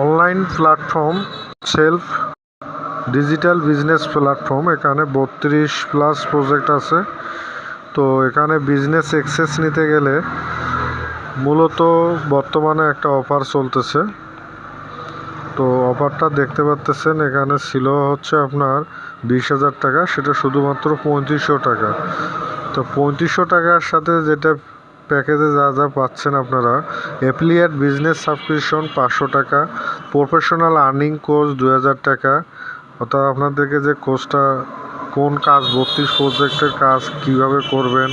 Online platform, self digital business platform. এখানে 32+ project আছে। তো এখানে বিজনেস অ্যাক্সেস নিতে গেলে মূলত বর্তমানে একটা অফার চলতেছে। তো অফারটা দেখতে পাচ্তেছেন, এখানে ছিল হচ্ছে আপনার 20,000 টাকা, সেটা শুধুমাত্র 3500 টাকা। তো 3500 টাকার সাথে যেটা প্যাকেজে যা যা পাচ্ছেন আপনারা: অ্যাফিলিয়েট বিজনেস সাবস্ক্রিপশন 500 টাকা, প্রফেশনাল আর্নিং কোর্স 2000 টাকা, অর্থাৎ আপনাদেরকে যে কোর্সটা কোন কাজ 32 প্রজেক্টের কাজ কিভাবে করবেন।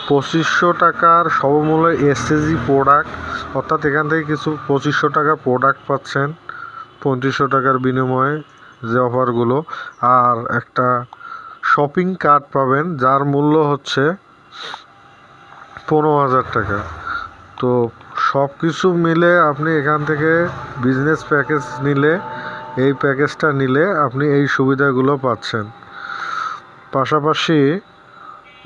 2500 টাকার সমমূল্যে এসএসজি প্রোডাক্ট, অর্থাৎ এখান থেকে কিছু 2500 টাকা প্রোডাক্ট পাচ্ছেন 3500 টাকার বিনিময়ে যে অফারগুলো। আর একটা শপিং কার্ট পাবেন যার মূল্য হচ্ছে 15,000 টাকা। তো সব কিছু মিলে আপনি এখান থেকে বিজনেস প্যাকেজ নিলে, এই প্যাকেজটা নিলে আপনি এই সুবিধাগুলো পাচ্ছেন। পাশাপাশি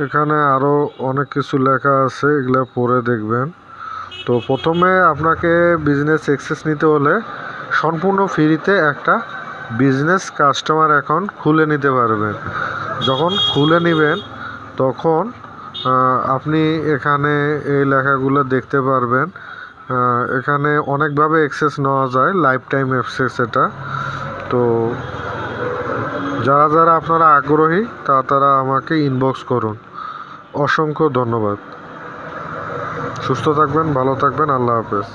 এখানে আরও অনেক কিছু লেখা আছে, এগুলো পড়ে দেখবেন। তো প্রথমে আপনাকে বিজনেস অ্যাক্সেস নিতে হলে সম্পূর্ণ ফ্রিতে একটা বিজনেস কাস্টমার অ্যাকাউন্ট খুলে নিতে পারবেন। যখন খুলে নেবেন তখন আপনি এখানে এই লেখাগুলো দেখতে পারবেন। এখানে অনেকভাবে অ্যাক্সেস নেওয়া যায়, লাইফ টাইম অ্যাক্সেস এটা। তো যারা যারা আপনারা আগ্রহী তারা আমাকে ইনবক্স করুন। অসংখ্য ধন্যবাদ। সুস্থ থাকবেন, ভালো থাকবেন। আল্লাহ হাফেজ।